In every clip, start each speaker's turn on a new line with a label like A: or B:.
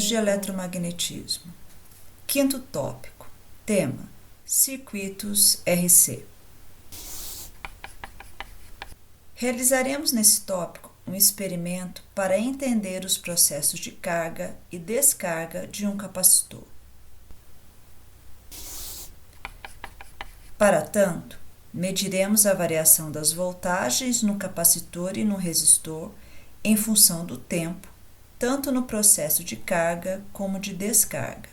A: Processos de eletromagnetismo. Quinto tópico. Tema: circuitos RC. Realizaremos nesse tópico um experimento para entender os processos de carga e descarga de um capacitor. Para tanto, mediremos a variação das voltagens no capacitor e no resistor em função do tempo, tanto no processo de carga como de descarga.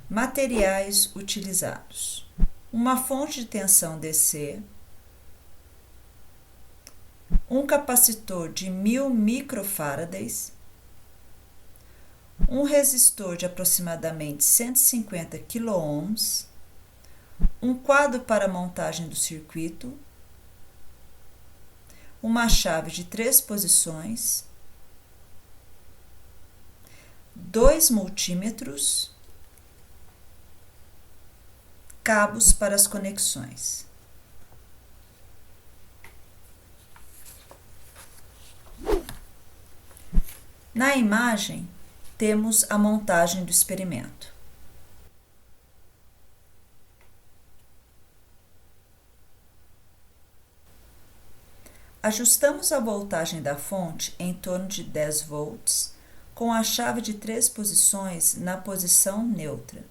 A: Materiais utilizados: uma fonte de tensão DC, um capacitor de 1000 microfarads, um resistor de aproximadamente 150 kΩ, um quadro para montagem do circuito, uma chave de 3 posições, 2 multímetros, cabos para as conexões. Na imagem, temos a montagem do experimento. Ajustamos a voltagem da fonte em torno de 10 volts, com a chave de 3 posições na posição neutra.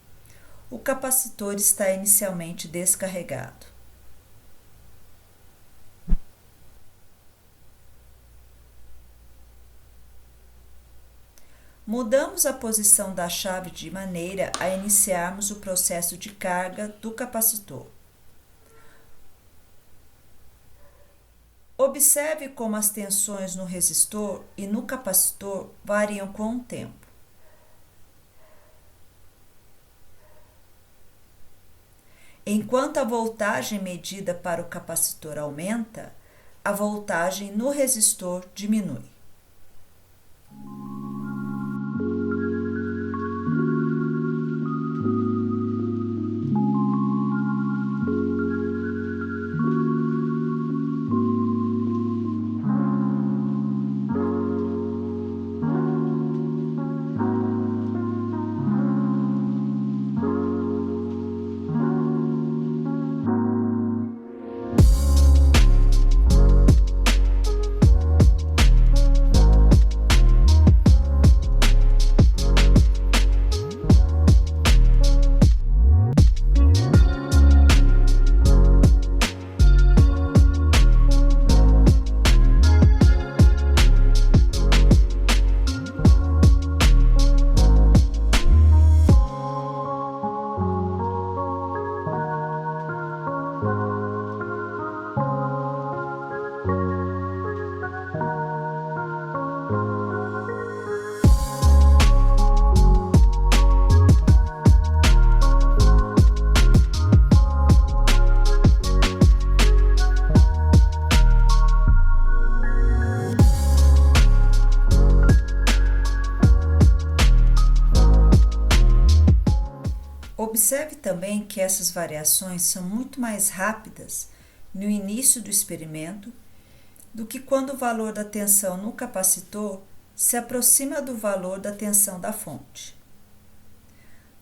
A: O capacitor está inicialmente descarregado. Mudamos a posição da chave de maneira a iniciarmos o processo de carga do capacitor. Observe como as tensões no resistor e no capacitor variam com o tempo. Enquanto a voltagem medida para o capacitor aumenta, a voltagem no resistor diminui. Observe também que essas variações são muito mais rápidas no início do experimento do que quando o valor da tensão no capacitor se aproxima do valor da tensão da fonte.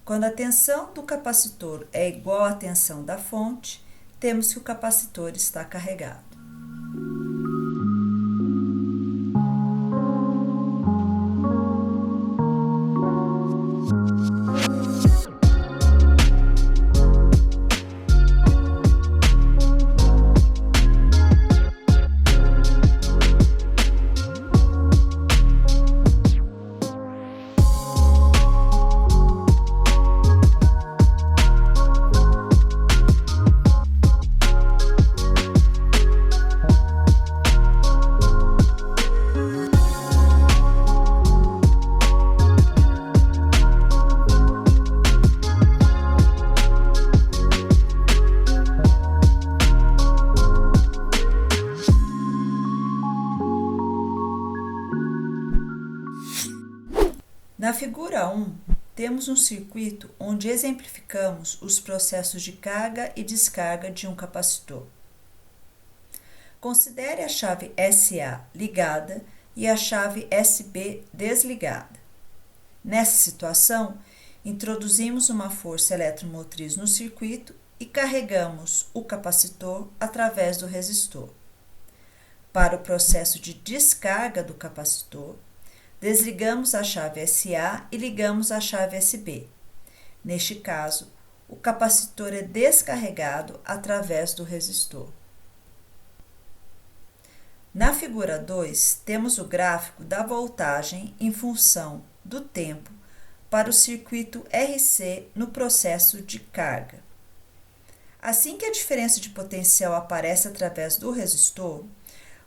A: Quando a tensão do capacitor é igual à tensão da fonte, temos que o capacitor está carregado. Na figura 1, temos um circuito onde exemplificamos os processos de carga e descarga de um capacitor. Considere a chave SA ligada e a chave SB desligada. Nessa situação, introduzimos uma força eletromotriz no circuito e carregamos o capacitor através do resistor. Para o processo de descarga do capacitor, desligamos a chave SA e ligamos a chave SB. Neste caso, o capacitor é descarregado através do resistor. Na figura 2, temos o gráfico da voltagem em função do tempo para o circuito RC no processo de carga. Assim que a diferença de potencial aparece através do resistor,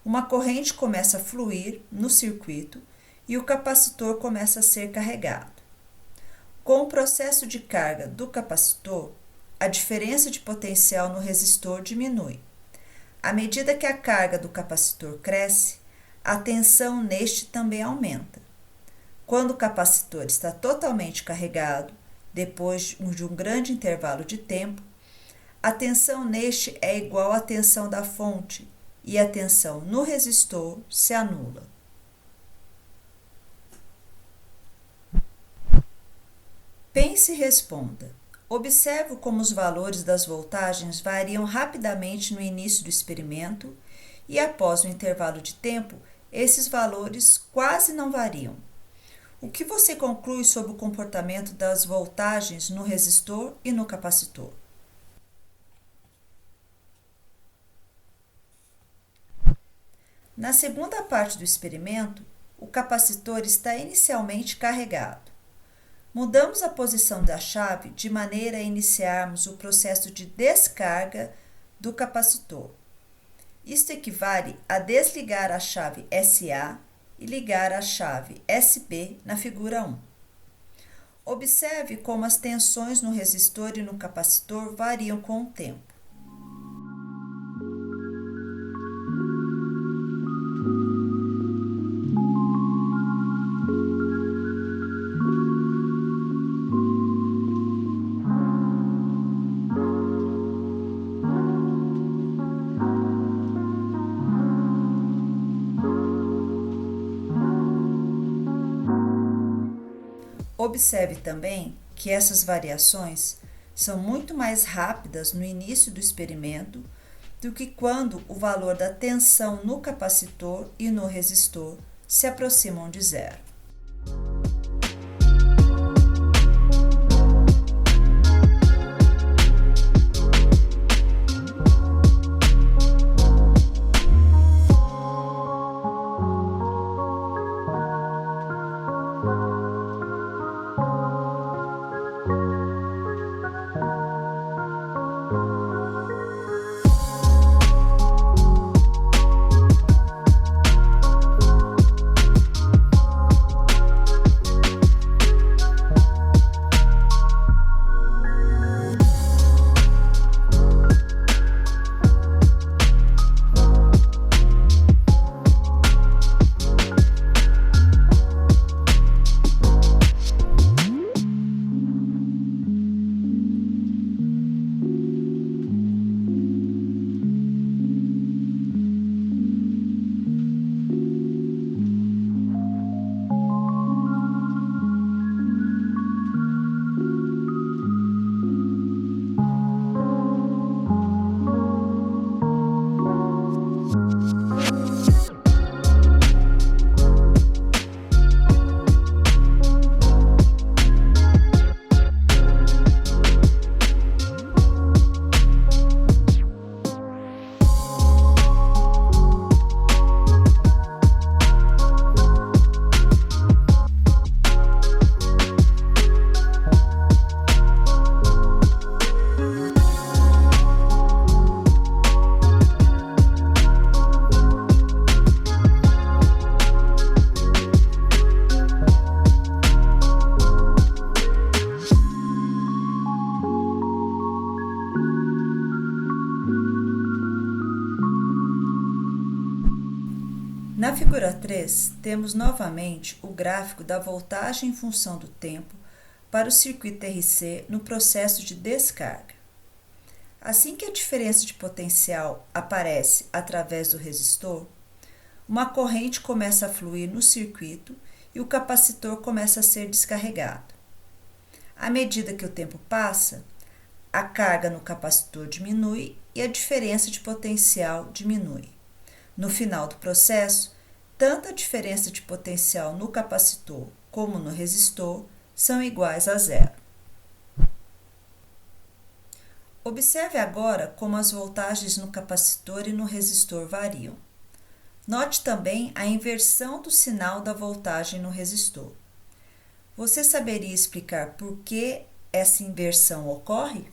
A: uma corrente começa a fluir no circuito e o capacitor começa a ser carregado. Com o processo de carga do capacitor, a diferença de potencial no resistor diminui. À medida que a carga do capacitor cresce, a tensão neste também aumenta. Quando o capacitor está totalmente carregado, depois de um grande intervalo de tempo, a tensão neste é igual à tensão da fonte e a tensão no resistor se anula. Pense e responda. Observe como os valores das voltagens variam rapidamente no início do experimento e, após um intervalo de tempo, esses valores quase não variam. O que você conclui sobre o comportamento das voltagens no resistor e no capacitor? Na segunda parte do experimento, o capacitor está inicialmente carregado. Mudamos a posição da chave de maneira a iniciarmos o processo de descarga do capacitor. Isto equivale a desligar a chave SA e ligar a chave SB na figura 1. Observe como as tensões no resistor e no capacitor variam com o tempo. Observe também que essas variações são muito mais rápidas no início do experimento do que quando o valor da tensão no capacitor e no resistor se aproximam de zero. Na figura 3, temos novamente o gráfico da voltagem em função do tempo para o circuito RC no processo de descarga. Assim que a diferença de potencial aparece através do resistor, uma corrente começa a fluir no circuito e o capacitor começa a ser descarregado. À medida que o tempo passa, a carga no capacitor diminui e a diferença de potencial diminui. No final do processo, tanto a diferença de potencial no capacitor como no resistor são iguais a zero. Observe agora como as voltagens no capacitor e no resistor variam. Note também a inversão do sinal da voltagem no resistor. Você saberia explicar por que essa inversão ocorre?